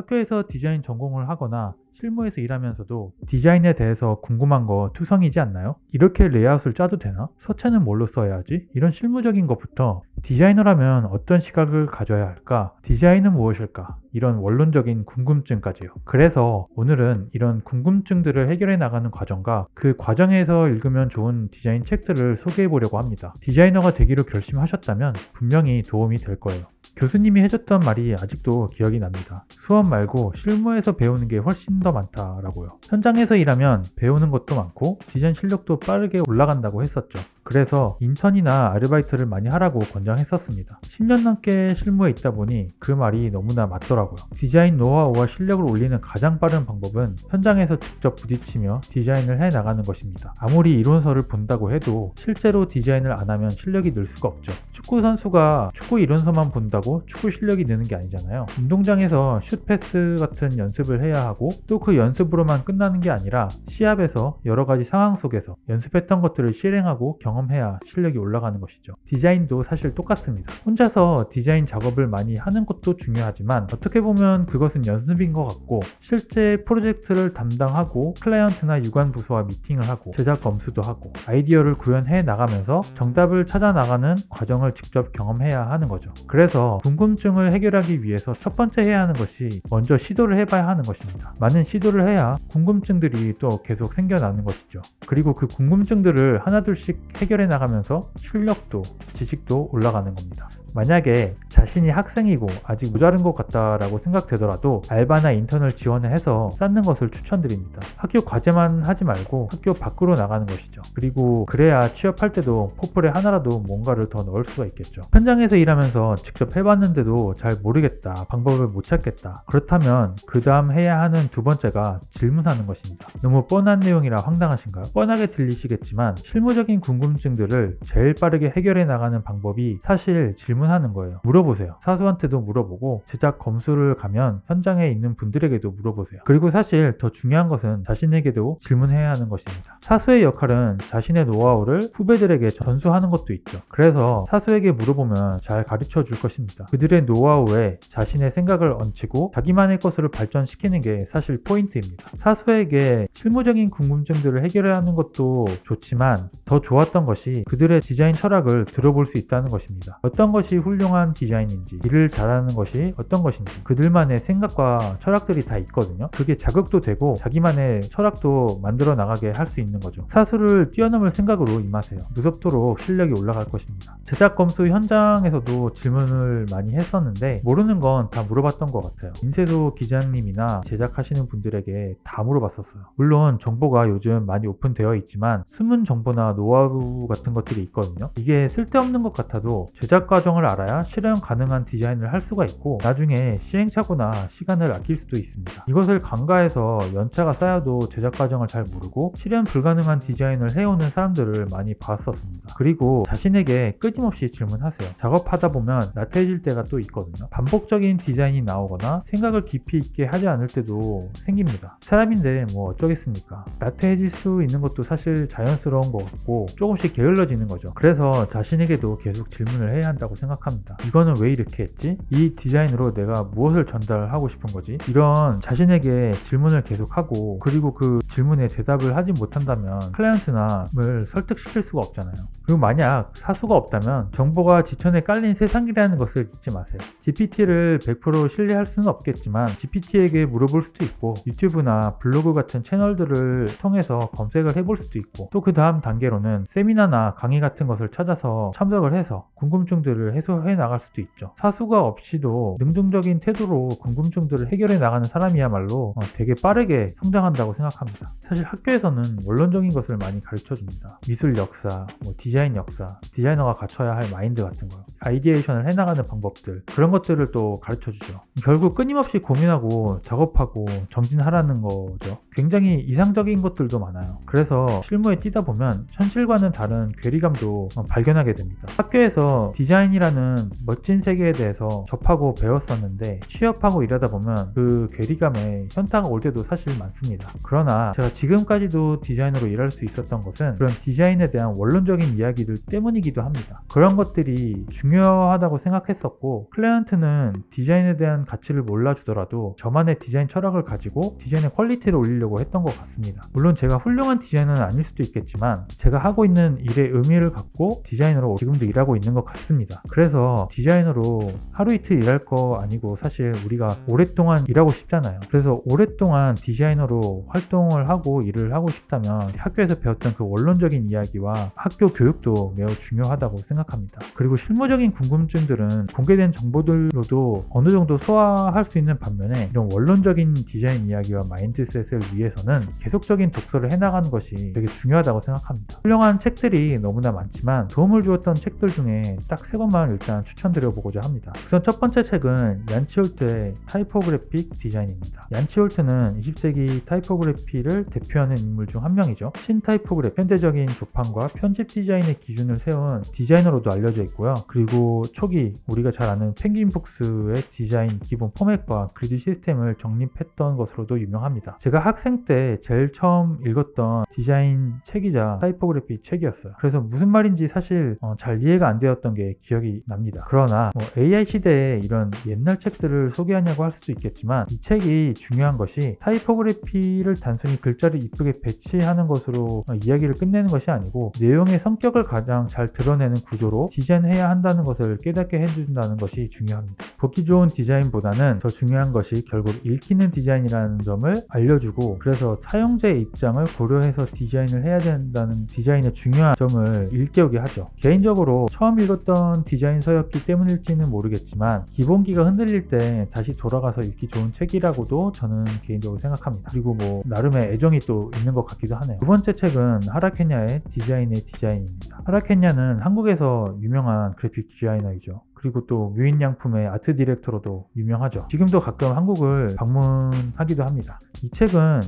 학교에서 디자인 전공을 하거나 실무에서 일하면서도 디자인에 대해서 궁금한 거 투성이지 않나요? 이렇게 레이아웃을 짜도 되나? 서체는 뭘로 써야 하지? 이런 실무적인 것부터 디자이너라면 어떤 시각을 가져야 할까? 디자인은 무엇일까? 이런 원론적인 궁금증까지요. 그래서 오늘은 이런 궁금증들을 해결해 나가는 과정과 그 과정에서 읽으면 좋은 디자인 책들을 소개해 보려고 합니다. 디자이너가 되기로 결심하셨다면 분명히 도움이 될 거예요. 교수님이 해줬던 말이 아직도 기억이 납니다. 수업 말고 실무에서 배우는 게 훨씬 더 많다라고요. 현장에서 일하면 배우는 것도 많고 디자인 실력도 빠르게 올라간다고 했었죠. 그래서 인턴이나 아르바이트를 많이 하라고 권장했었습니다. 10년 넘게 실무에 있다 보니 그 말이 너무나 맞더라고요. 디자인 노하우와 실력을 올리는 가장 빠른 방법은 현장에서 직접 부딪히며 디자인을 해 나가는 것입니다. 아무리 이론서를 본다고 해도 실제로 디자인을 안 하면 실력이 늘 수가 없죠. 축구 선수가 축구 이론서만 본다고 축구 실력이 느는 게 아니잖아요. 운동장에서 슛 패스 같은 연습을 해야 하고 또 그 연습으로만 끝나는 게 아니라 시합에서 여러 가지 상황 속에서 연습했던 것들을 실행하고 경험해야 실력이 올라가는 것이죠. 디자인도 사실 똑같습니다. 혼자서 디자인 작업을 많이 하는 것도 중요하지만 어떻게 보면 그것은 연습인 것 같고 실제 프로젝트를 담당하고 클라이언트나 유관 부서와 미팅을 하고 제작 검수도 하고 아이디어를 구현해 나가면서 정답을 찾아 나가는 과정을 직접 경험해야 하는 거죠. 그래서 궁금증을 해결하기 위해서 첫 번째 해야 하는 것이 먼저 시도를 해봐야 하는 것입니다. 많은 시도를 해야 궁금증들이 또 계속 생겨나는 것이죠. 그리고 그 궁금증들을 하나둘씩 해결해 나가면서 실력도 지식도 올라가는 겁니다. 만약에 자신이 학생이고 아직 모자른 것 같다라고 생각되더라도 알바나 인턴을 지원을 해서 쌓는 것을 추천드립니다. 학교 과제만 하지 말고 학교 밖으로 나가는 것이죠. 그리고 그래야 취업할 때도 포플에 하나라도 뭔가를 더 넣을 수가 있겠죠. 현장에서 일하면서 직접 해봤는데도 잘 모르겠다, 방법을 못 찾겠다. 그렇다면 그 다음 해야 하는 두 번째가 질문하는 것입니다. 너무 뻔한 내용이라 황당하신가요? 뻔하게 들리시겠지만 실무적인 궁금증들을 제일 빠르게 해결해 나가는 방법이 사실 질문하는 거예요. 물어보세요. 사수한테도 물어보고 제작 검수를 가면 현장에 있는 분들에게도 물어보세요. 그리고 사실 더 중요한 것은 자신에게도 질문해야 하는 것입니다. 사수의 역할은 자신의 노하우를 후배들에게 전수하는 것도 있죠. 그래서 사수에게 물어보면 잘 가르쳐 줄 것입니다. 그들의 노하우에 자신의 생각을 얹히고 자기만의 것을 발전시키는 게 사실 포인트입니다. 사수에게 실무적인 궁금증들을 해결하는 것도 좋지만 더 좋았던 것이 그들의 디자인 철학을 들어볼 수 있다는 것입니다. 어떤 것이 훌륭한 디자인인지, 일을 잘하는 것이 어떤 것인지 그들만의 생각과 철학들이 다 있거든요. 그게 자극도 되고 자기만의 철학도 만들어 나가게 할 수 있는 거죠. 사수를 뛰어넘을 생각으로 임하세요. 무섭도록 실력이 올라갈 것입니다. 제작 검수 현장에서도 질문을 많이 했었는데 모르는 건 다 물어봤던 것 같아요. 인쇄소 기장님이나 제작하시는 분들에게 다 물어봤었어요. 물론 정보가 요즘 많이 오픈되어 있지만 숨은 정보나 노하우 같은 것들이 있거든요. 이게 쓸데없는 것 같아도 제작 과정을 알아야 실현 가능한 디자인을 할 수가 있고 나중에 시행착오나 시간을 아낄 수도 있습니다. 이것을 간과해서 연차가 쌓여도 제작 과정을 잘 모르고 실현 불가능한 디자인을 해오는 사람들을 많이 봤었습니다. 그리고 자신에게 끊임없이 질문하세요. 작업하다 보면 나태해질 때가 또 있거든요. 반복적인 디자인이 나오거나 생각을 깊이 있게 하지 않을 때도 생깁니다. 사람인데 뭐 어쩌겠습니까? 나태해질 수 있는 것도 사실 자연스러운 것 같고 조금씩 게을러지는 거죠. 그래서 자신에게도 계속 질문을 해야 한다고 생각합니다. 이거는 왜 이렇게 했지? 이 디자인으로 내가 무엇을 전달하고 싶은 거지? 이런 자신에게 질문을 계속하고 그리고 그 질문에 대답을 하지 못한다면 클라이언트나를 설득시킬 수가 없잖아요. 그리고 만약 사수가 없다면 정보가 지천에 깔린 세상이라는 것을 잊지 마세요. GPT를 100% 신뢰할 수는 없겠지만 GPT에게 물어볼 수도 있고 유튜브나 블로그 같은 채널들을 통해서 검색을 해볼 수도 있고 또 그 다음 단계로는 세미나나 강의 같은 것을 찾아서 참석을 해서 궁금증들을 해소해 나갈 수도 있죠. 사수가 없이도 능동적인 태도로 궁금증들을 해결해 나가는 사람이야말로 되게 빠르게 성장한다고 생각합니다. 사실 학교에서는 원론적인 것을 많이 가르쳐줍니다. 미술 역사, 디자인 역사, 디자이너가 갖춰야 할 마인드 같은 거, 아이디에이션을 해나가는 방법들 그런 것들을 또 가르쳐주죠. 결국 끊임없이 고민하고 작업하고 정진하라는 거죠. 굉장히 이상적인 것들도 많아요. 그래서 실무에 뛰다 보면 현실과는 다른 괴리감도 발견하게 됩니다. 학교에서 디자인이라는 괴리라는 멋진 세계에 대해서 접하고 배웠었는데 취업하고 일하다 보면 그 괴리감에 현타가 올 때도 사실 많습니다. 그러나 제가 지금까지도 디자이너로 일할 수 있었던 것은 그런 디자인에 대한 원론적인 이야기들 때문이기도 합니다. 그런 것들이 중요하다고 생각했었고 클라이언트는 디자인에 대한 가치를 몰라주더라도 저만의 디자인 철학을 가지고 디자인의 퀄리티를 올리려고 했던 것 같습니다. 물론 제가 훌륭한 디자이너는 아닐 수도 있겠지만 제가 하고 있는 일의 의미를 갖고 디자이너로 지금도 일하고 있는 것 같습니다. 그래서 디자이너로 하루 이틀 일할 거 아니고 사실 우리가 오랫동안 일하고 싶잖아요. 그래서 오랫동안 디자이너로 활동을 하고 일을 하고 싶다면 학교에서 배웠던 그 원론적인 이야기와 학교 교육도 매우 중요하다고 생각합니다. 그리고 실무적인 궁금증들은 공개된 정보들로도 어느 정도 소화할 수 있는 반면에 이런 원론적인 디자인 이야기와 마인드셋을 위해서는 계속적인 독서를 해나가는 것이 되게 중요하다고 생각합니다. 훌륭한 책들이 너무나 많지만 도움을 주었던 책들 중에 딱 3권만 일단 추천드려보고자 합니다. 우선 첫 번째 책은 얀치홀트의 타이포그래픽 디자인입니다. 얀치홀트는 20세기 타이포그래피를 대표하는 인물 중 한 명이죠. 신타이포그래피, 현대적인 조판과 편집 디자인의 기준을 세운 디자이너로도 알려져 있고요. 그리고 초기 우리가 잘 아는 펭귄북스의 디자인 기본 포맷과 그리드 시스템을 정립했던 것으로도 유명합니다. 제가 학생 때 제일 처음 읽었던 디자인 책이자 타이포그래피 책이었어요. 그래서 무슨 말인지 사실 잘 이해가 안 되었던 게 기억이 납니다. 그러나 AI 시대에 이런 옛날 책들을 소개하냐고 할 수도 있겠지만 이 책이 중요한 것이 타이포그래피를 단순히 글자를 이쁘게 배치하는 것으로 이야기를 끝내는 것이 아니고 내용의 성격을 가장 잘 드러내는 구조로 디자인해야 한다는 것을 깨닫게 해준다는 것이 중요합니다. 보기 좋은 디자인보다는 더 중요한 것이 결국 읽히는 디자인이라는 점을 알려주고 그래서 사용자의 입장을 고려해서 디자인을 해야 된다는 디자인의 중요한 점을 일깨우게 하죠. 개인적으로 처음 읽었던 디자인서였기 때문일지는 모르겠지만 기본기가 흔들릴 때 다시 돌아가서 읽기 좋은 책이라고도 저는 개인적으로 생각합니다. 그리고 나름의 애정이 또 있는 것 같기도 하네요. 두 번째 책은 하라케냐의 디자인의 디자인입니다. 하라케냐는 한국에서 유명한 그래픽 디자이너이죠. 그리고 또 뮤인양품의 아트 디렉터로도 유명하죠. 지금도 가끔 한국을 방문하기도 합니다. 이 책은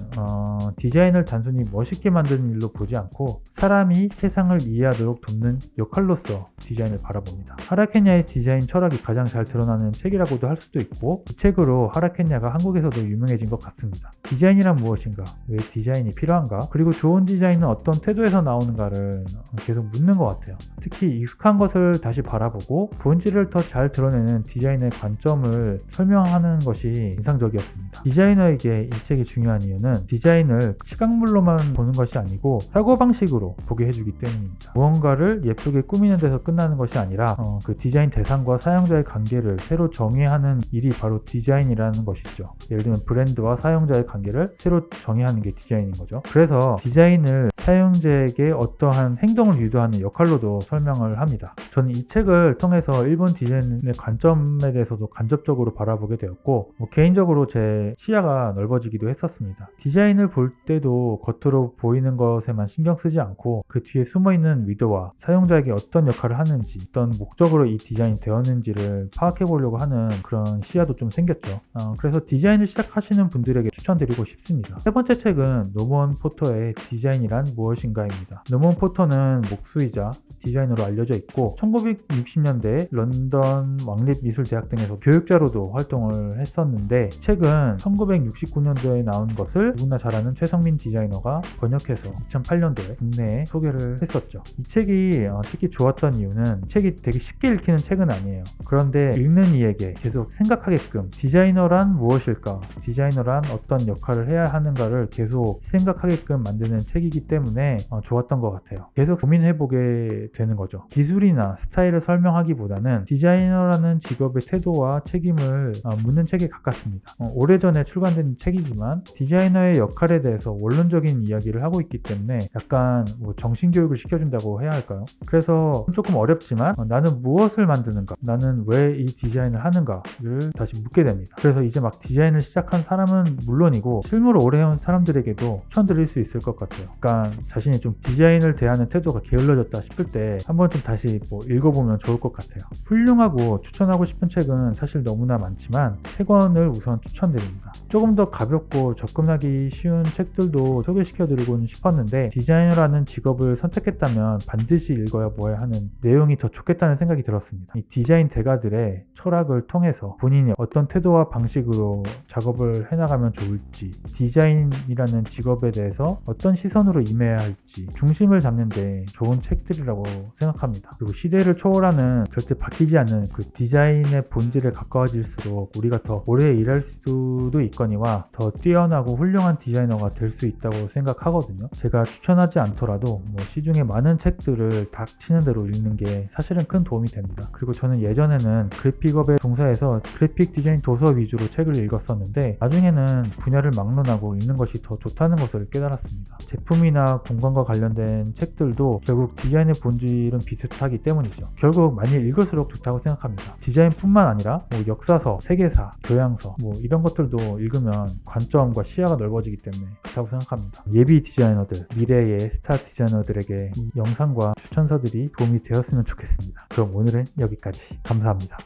디자인을 단순히 멋있게 만드는 일로 보지 않고 사람이 세상을 이해하도록 돕는 역할로서 디자인을 바라봅니다. 하라케냐의 디자인 철학이 가장 잘 드러나는 책이라고도 할 수도 있고 이 책으로 하라케냐가 한국에서도 유명해진 것 같습니다. 디자인이란 무엇인가? 왜 디자인이 필요한가? 그리고 좋은 디자인은 어떤 태도에서 나오는가를 계속 묻는 것 같아요. 특히 익숙한 것을 다시 바라보고 본질을 더 잘 드러내는 디자인의 관점을 설명하는 것이 인상적이었습니다. 디자이너에게 이 책이 중요한 이유는 디자인을 시각물로만 보는 것이 아니고 사고방식으로 보게 해주기 때문입니다. 무언가를 예쁘게 꾸미는 데서 끝나는 것이 아니라 그 디자인 대상과 사용자의 관계를 새로 정의하는 일이 바로 디자인이라는 것이죠. 예를 들면 브랜드와 사용자의 관계를 새로 정의하는 게 디자인인 거죠. 그래서 디자인을 사용자에게 어떠한 행동을 유도하는 역할로도 설명을 합니다. 저는 이 책을 통해서 일본 디자인의 관점에 대해서도 간접적으로 바라보게 되었고 개인적으로 제 시야가 넓어지기도 했었습니다. 디자인을 볼 때도 겉으로 보이는 것에만 신경 쓰지 않고 그 뒤에 숨어있는 의도와 사용자에게 어떤 역할을 하는지 어떤 목적으로 이 디자인이 되었는지를 파악해 보려고 하는 그런 시야도 좀 생겼죠. 그래서 디자인을 시작하시는 분들에게 추천드리고 싶습니다. 세 번째 책은 노먼 포터의 디자인이란 무엇인가입니다. 노먼 포터는 목수이자 디자이너로 알려져 있고 1960년대 런던 왕립미술대학 등에서 교육자로도 활동을 했었는데 책은 1969년도에 나온 것을 누구나 잘 아는 최성민 디자이너가 번역해서 2008년도에 국내에 소개를 했었죠. 이 책이 특히 좋았던 이유는 책이 되게 쉽게 읽히는 책은 아니에요. 그런데 읽는 이에게 계속 생각하게끔 디자이너란 무엇일까? 디자이너란 어떤 역할을 해야 하는가를 계속 생각하게끔 만드는 책이기 때문에 좋았던 것 같아요. 계속 고민해보게 되는 거죠. 기술이나 스타일을 설명하기보다는 디자이너라는 직업의 태도와 책임을 묻는 책에 가깝습니다. 오래전에 출간된 책이지만 디자이너의 역할에 대해서 원론적인 이야기를 하고 있기 때문에 약간 정신교육을 시켜준다고 해야 할까요? 그래서 조금 어렵지만 나는 무엇을 만드는가? 나는 왜 이 디자인을 하는가를 다시 묻게 됩니다. 그래서 이제 막 디자인을 시작한 사람은 물론이고 실무를 오래 해온 사람들에게도 추천드릴 수 있을 것 같아요. 약간 자신이 좀 디자인을 대하는 태도가 게을러졌다 싶을 때 한번 좀 다시 읽어보면 좋을 것 같아요. 훌륭하고 추천하고 싶은 책은 사실 너무나 많지만 3권을 우선 추천드립니다. 조금 더 가볍고 접근하기 쉬운 책들도 소개시켜드리고는 싶었는데 디자이너라는 직업을 선택했다면 반드시 읽어야 뭐야 하는 내용이 더 좋겠다는 생각이 들었습니다. 이 디자인 대가들의 철학을 통해서 본인이 어떤 태도와 방식으로 작업을 해나가면 좋을지, 디자인이라는 직업에 대해서 어떤 시선으로 임해야 할지 중심을 잡는데 좋은 책들이라고 생각합니다. 그리고 시대를 초월하는 절대 바뀌지 않는 그 디자인의 본질에 가까워질수록 우리가 더 오래 일할 수도 있거니와 더 뛰어나고 훌륭한 디자이너가 될 수 있다고 생각하거든요. 제가 추천하지 않더라도 시중에 많은 책들을 닥치는 대로 읽는 게 사실은 큰 도움이 됩니다. 그리고 저는 예전에는 그래픽업에 종사해서 그래픽 디자인 도서 위주로 책을 읽었었는데 나중에는 분야를 막론하고 읽는 것이 더 좋다는 것을 깨달았습니다. 제품이나 공간과 관련된 책들도 결국 디자인의 본질은 비슷하기 때문이죠. 결국 많이 읽을수록 좋다고 생각합니다. 디자인뿐만 아니라 역사서, 세계사, 교양서 이런 것들도 읽으면 관점과 시야가 넓어지기 때문에 좋다고 생각합니다. 예비 디자이너들, 미래의 스타 디자이너들에게 이 영상과 추천서들이 도움이 되었으면 좋겠습니다. 그럼 오늘은 여기까지. 감사합니다.